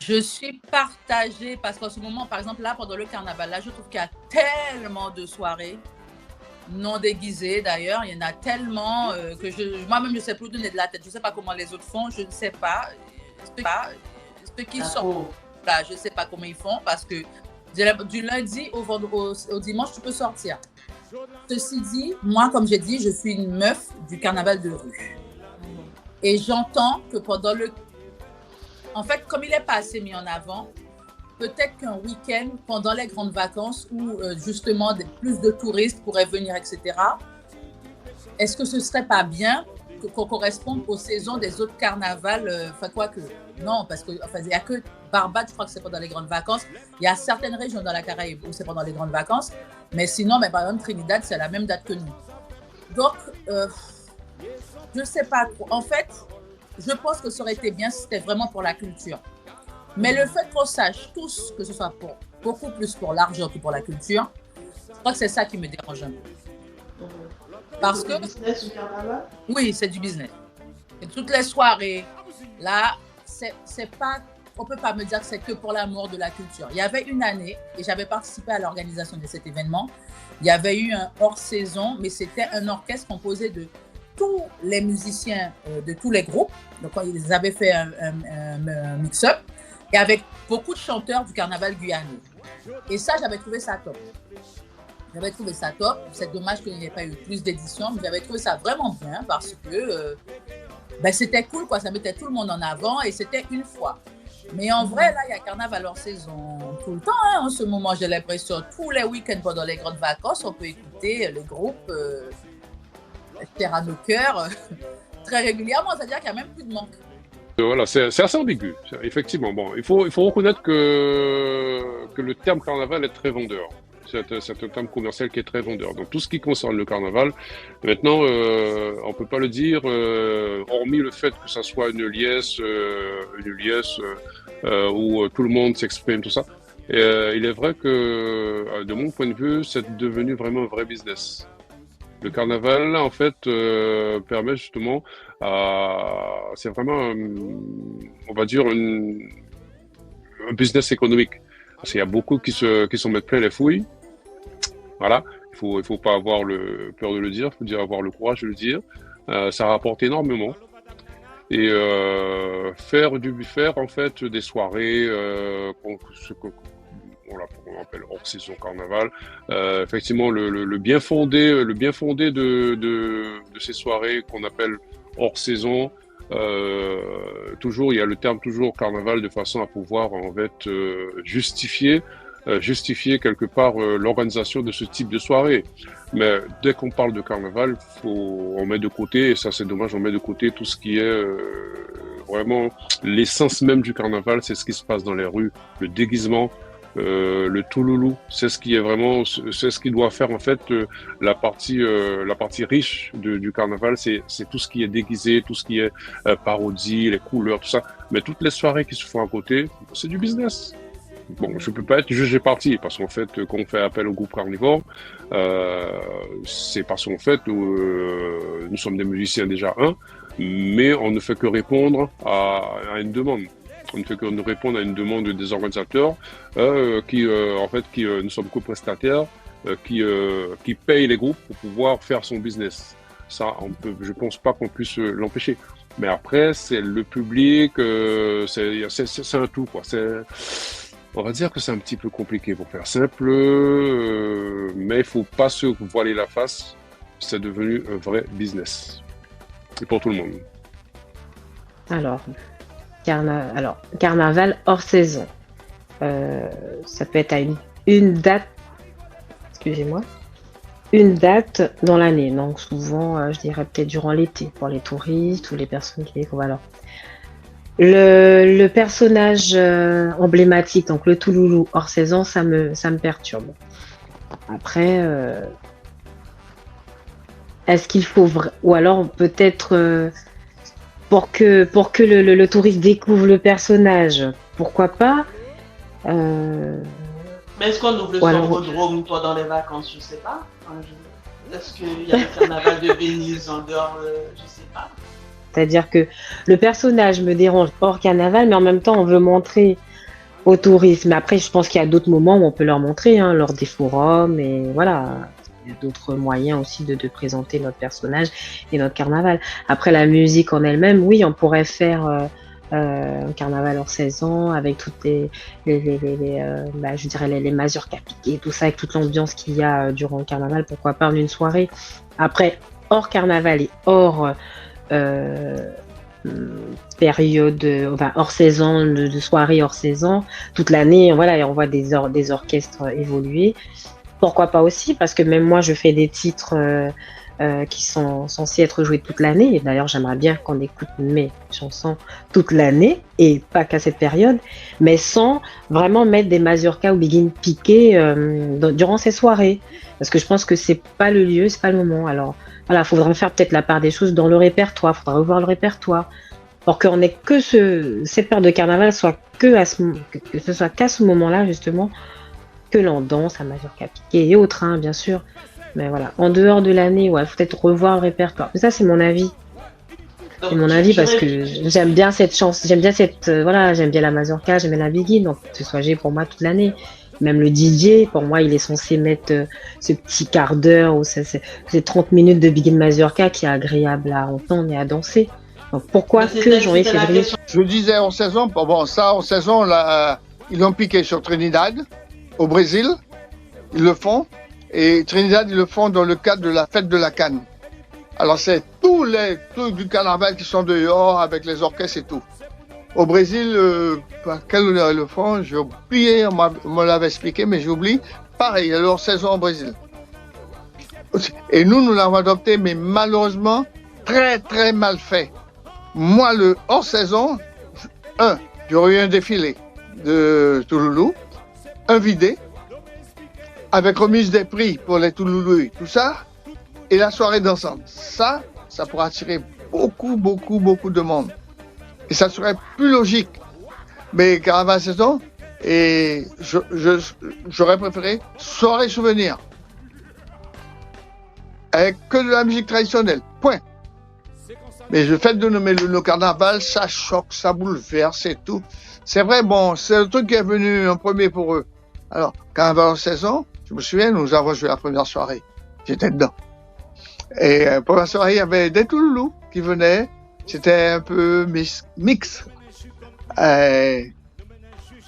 Je suis partagée parce qu'en ce moment, par exemple, là, pendant le carnaval, là, je trouve qu'il y a tellement de soirées non déguisées d'ailleurs. Il y en a tellement que moi-même, je ne sais plus où donner de la tête. Je ne sais pas comment les autres font. Je ne sais pas. Ceux qui sortent, là, je ne sais pas comment ils font parce que du lundi au dimanche, tu peux sortir. Ceci dit, moi, comme j'ai dit, je suis une meuf du carnaval de rue. Et j'entends que pendant en fait, comme il n'est pas assez mis en avant, peut-être qu'un week-end, pendant les grandes vacances, où justement plus de touristes pourraient venir, etc., est-ce que ce ne serait pas bien qu'on corresponde aux saisons des autres carnavals enfin, quoi que non, parce qu'il n'y a que Barbade, je crois que c'est pendant les grandes vacances. Il y a certaines régions dans la Caraïbe où c'est pendant les grandes vacances, mais sinon, par exemple, Trinidad, c'est la même date que nous. Donc, je ne sais pas trop. En fait, je pense que ça aurait été bien si c'était vraiment pour la culture. Mais le fait qu'on sache tous que ce soit beaucoup plus pour l'argent que pour la culture, je crois que c'est ça qui me dérange un peu. Parce que... business du carnaval? Oui, c'est du business. Et toutes les soirées, là, c'est pas... On ne peut pas me dire que c'est que pour l'amour de la culture. Il y avait une année, et j'avais participé à l'organisation de cet événement, il y avait eu un hors-saison, mais c'était un orchestre composé de tous les musiciens de tous les groupes. Donc, ils avaient fait un mix-up et avec beaucoup de chanteurs du carnaval guyanais. Et ça, j'avais trouvé ça top. C'est dommage qu'il n'y ait pas eu plus d'éditions, mais j'avais trouvé ça vraiment bien parce que c'était cool, quoi. Ça mettait tout le monde en avant et c'était une fois. Mais en vrai, là, il y a carnaval hors saison tout le temps. En ce moment, j'ai l'impression, tous les week-ends pendant les grandes vacances, on peut écouter les groupes chers à nos cœurs très régulièrement. C'est-à-dire qu'il n'y a même plus de manque. Voilà, c'est assez ambigu, effectivement. Bon, il faut reconnaître que le terme carnaval est très vendeur. C'est un terme commercial qui est très vendeur. Donc tout ce qui concerne le carnaval, maintenant, on peut pas le dire, hormis le fait que ça soit une liesse où tout le monde s'exprime, tout ça. Et, il est vrai que, de mon point de vue, c'est devenu vraiment un vrai business. Le carnaval, en fait, permet justement c'est vraiment, on va dire, un business économique. Parce qu'il y a beaucoup qui s'en mettent plein les fouilles. Voilà. Il faut pas avoir peur de le dire, il faut avoir le courage de le dire. Ça rapporte énormément. Et faire en fait des soirées on appelle hors saison carnaval. Effectivement, le bien fondé de ces soirées qu'on appelle hors saison. Toujours, il y a le terme toujours carnaval de façon à pouvoir en fait justifier quelque part l'organisation de ce type de soirée. Mais dès qu'on parle de carnaval, on met de côté, et ça c'est dommage, on met de côté tout ce qui est vraiment l'essence même du carnaval, c'est ce qui se passe dans les rues, le déguisement, le touloulou, c'est ce qui est vraiment, c'est ce qui doit faire en fait la partie riche du carnaval, c'est tout ce qui est déguisé, tout ce qui est parodie, les couleurs, tout ça. Mais toutes les soirées qui se font à côté, c'est du business. Bon, je peux pas être jugé parti parce qu'en fait, quand on fait appel au groupe Carnivore, c'est parce qu'en fait, nous sommes des musiciens déjà mais on ne fait que répondre à une demande. On ne fait que nous répondre à une demande des organisateurs nous sommes co-prestataires qui payent les groupes pour pouvoir faire son business. Ça, je pense pas qu'on puisse l'empêcher. Mais après, c'est le public, c'est un tout, quoi. On va dire que c'est un petit peu compliqué pour faire simple, mais il faut pas se voiler la face. C'est devenu un vrai business. Et pour tout le monde. Alors, carnaval hors saison. Ça peut être à une date, excusez-moi, une date dans l'année. Donc souvent, je dirais peut-être durant l'été pour les touristes ou les personnes qui découvrent. Alors, le personnage emblématique, donc le Touloulou hors saison, ça me perturbe. Après, est-ce qu'il faut ou alors peut-être pour que le touriste découvre le personnage, pourquoi pas. Mais est-ce qu'on ouvre le Sambodrome pendant les vacances? Je sais pas. Est-ce qu'il y a le carnaval de Venise en dehors? Je sais pas. C'est-à-dire que le personnage me dérange hors carnaval, mais en même temps, on veut montrer au tourisme. Mais après, je pense qu'il y a d'autres moments où on peut leur montrer, hein, lors des forums, et voilà. Il y a d'autres moyens aussi de présenter notre personnage et notre carnaval. Après, la musique en elle-même, oui, on pourrait faire un carnaval hors saison avec toutes je dirais les mazurkas piquées, tout ça, avec toute l'ambiance qu'il y a durant le carnaval, pourquoi pas en une soirée. Après, hors carnaval et hors euh, période, enfin hors saison, de soirée hors saison, toute l'année, voilà, et on voit des orchestres évoluer. Pourquoi pas aussi, parce que même moi, je fais des titres qui sont censés être joués toute l'année. Et d'ailleurs, j'aimerais bien qu'on écoute mes chansons toute l'année et pas qu'à cette période, mais sans vraiment mettre des mazurkas ou begin piqués durant ces soirées. Parce que je pense que c'est pas le lieu, c'est pas le moment. Alors voilà, il faudrait faire peut-être la part des choses dans le répertoire, il faudrait revoir le répertoire pour qu'on ait que cette période de carnaval soit que ce soit qu'à ce moment-là, justement, que l'on danse à mazurka piqué et autres, hein, bien sûr. Mais voilà, en dehors de l'année, ouais, faut peut-être revoir le répertoire. Mais ça, c'est mon avis. C'est Donc, mon avis parce que j'aime bien cette chance, j'aime bien voilà, j'aime bien la mazurka, j'aime bien la biguine, donc ce soit G pour moi toute l'année. Même le DJ, pour moi, il est censé mettre ce petit quart d'heure ou ces 30 minutes de biguine mazurka qui est agréable à entendre et à danser. Donc pourquoi que janvier, février? Je disais en saison, bon, ça, en saison, là, ils l'ont piqué sur Trinidad, au Brésil, ils le font, et Trinidad, ils le font dans le cadre de la fête de la Canne. Alors, c'est tous les trucs du carnaval qui sont dehors avec les orchestres et tout. Au Brésil, par quelle honneur ils le font, j'ai oublié, on me l'avait expliqué, mais j'oublie. Pareil, il y a leur saison au Brésil. Et nous l'avons adopté, mais malheureusement, très, très mal fait. Moi, le hors-saison, j'aurais eu un défilé de Touloulou, un vidé, avec remise des prix pour les Touloulous, tout ça, et la soirée dansante. Ça pourrait attirer beaucoup, beaucoup, beaucoup de monde. Et ça serait plus logique. Mais carnaval saison, et j'aurais préféré soirée souvenir. Avec que de la musique traditionnelle. Point. Mais le fait de nommer le carnaval, ça choque, ça bouleverse et tout. C'est vrai, bon, c'est le truc qui est venu en premier pour eux. Alors, carnaval en saison, je me souviens, nous avons joué la première soirée. J'étais dedans. Et pour la soirée, il y avait des Touloulous qui venaient. C'était un peu mix. Et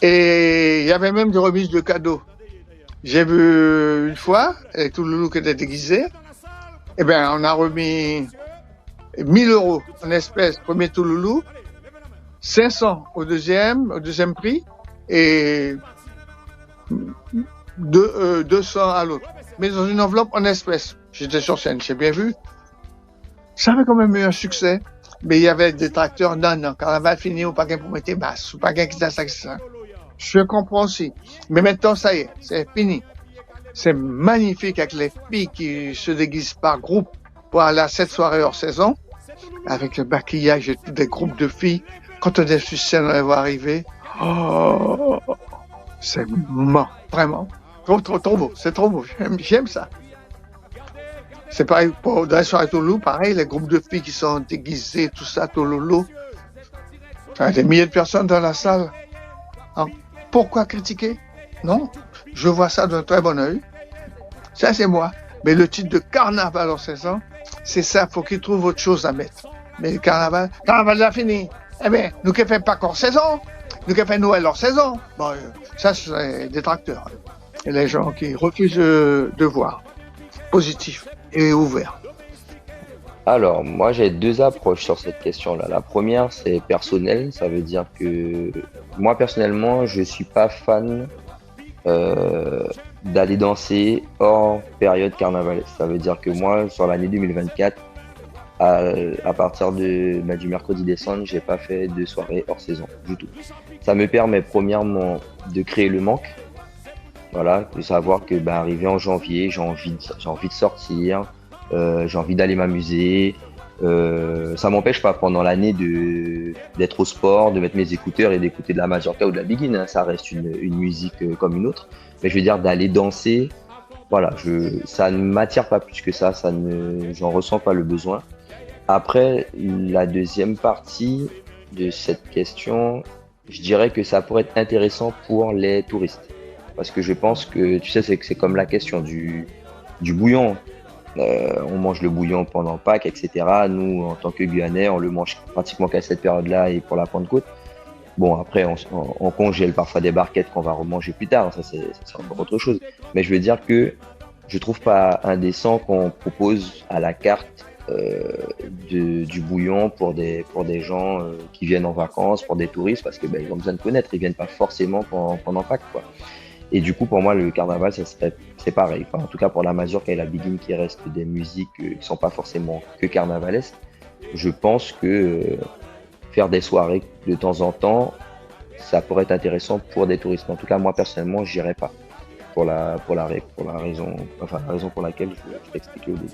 il y avait même des remises de cadeaux. J'ai vu une fois les Touloulous qui étaient déguisés. Eh bien, on a remis 1000 € en espèces, premier Touloulou, 500 au deuxième prix, et 200 à l'autre. Mais dans une enveloppe en espèces. J'étais sur scène, j'ai bien vu. Ça avait quand même eu un succès. Mais il y avait des tracteurs, non, carnaval fini, ou pas qu'un pour mettre basse, ou pas qu'un qui ça. Je comprends aussi. Mais maintenant, ça y est, c'est fini. C'est magnifique avec les filles qui se déguisent par groupe pour aller à cette soirée hors saison, avec le maquillage et tous des groupes de filles. Quand on est sur scène, on les voit arriver. Oh, c'est mort, vraiment. Trop beau, c'est trop beau. J'aime ça. C'est pareil pour dans la soirée Touloulou, pareil, les groupes de filles qui sont déguisées, tout ça, Touloulou. Il y a des milliers de personnes dans la salle. Alors, pourquoi critiquer? Non, je vois ça d'un très bon œil. Ça, c'est moi. Mais le titre de carnaval en saison, c'est ça, faut qu'ils trouvent autre chose à mettre. Mais le carnaval a fini. Eh bien, nous qui faisons pas qu'en saison, nous qui faisons Noël hors saison. Bon, ça, c'est des tracteurs. Et les gens qui refusent de voir. Positif et ouvert. Alors, moi, j'ai deux approches sur cette question-là. La première, c'est personnel. Ça veut dire que moi, personnellement, je suis pas fan d'aller danser hors période carnaval. Ça veut dire que moi, sur l'année 2024, à partir du mercredi décembre, j'ai pas fait de soirée hors saison du tout. Ça me permet premièrement de créer le manque. Voilà, de savoir que arrivé en janvier, j'ai envie de sortir, j'ai envie d'aller m'amuser. Ça m'empêche pas pendant l'année d'être au sport, de mettre mes écouteurs et d'écouter de la mazurka ou de la biguine, hein. Ça reste une musique comme une autre. Mais je veux dire d'aller danser, voilà, ça ne m'attire pas plus que ça, j'en ressens pas le besoin. Après, la deuxième partie de cette question, je dirais que ça pourrait être intéressant pour les touristes. Parce que je pense que, tu sais, c'est comme la question du bouillon. On mange le bouillon pendant Pâques, etc. Nous, en tant que Guyanais, on le mange pratiquement qu'à cette période-là et pour la Pentecôte. Bon, après, on congèle parfois des barquettes qu'on va remanger plus tard. Ça, c'est encore autre chose. Mais je veux dire que je trouve pas indécent qu'on propose à la carte du bouillon pour des gens qui viennent en vacances, pour des touristes, parce que ben, ils ont besoin de connaître. Ils viennent pas forcément pendant Pâques, quoi. Et du coup, pour moi, le carnaval, c'est pareil. Enfin, en tout cas, pour la mazurka et la biguine, qui restent des musiques qui sont pas forcément que carnavalesques, je pense que faire des soirées de temps en temps, ça pourrait être intéressant pour des touristes. En tout cas, moi, personnellement, j'irai pas pour la raison pour laquelle je t'ai expliqué au début.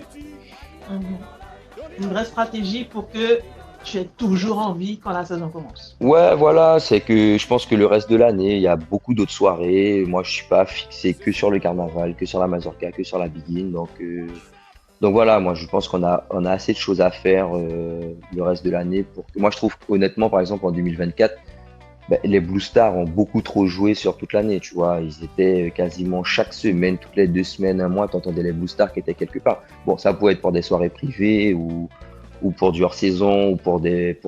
Une vraie stratégie pour que tu aies toujours envie quand la saison commence. Ouais, voilà, c'est que je pense que le reste de l'année, il y a beaucoup d'autres soirées. Moi, je suis pas fixé que sur le carnaval, que sur la mazurka, que sur la biguine. Donc voilà, moi, je pense on a assez de choses à faire le reste de l'année pour que. Moi, je trouve honnêtement, par exemple, en 2024, ben, les Blue Stars ont beaucoup trop joué sur toute l'année, tu vois. Ils étaient quasiment chaque semaine, toutes les 2 semaines, un mois, t'entendais les Blue Stars qui étaient quelque part. Bon, ça pouvait être pour des soirées privées ou pour du hors-saison ou pour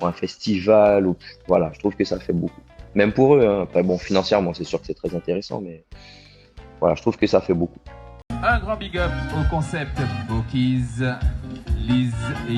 un festival. Voilà, je trouve que ça fait beaucoup. Même pour eux, hein. Après, bon, financièrement, c'est sûr que c'est très intéressant, mais voilà, je trouve que ça fait beaucoup. Un grand big up au concept Bocuse, Lise et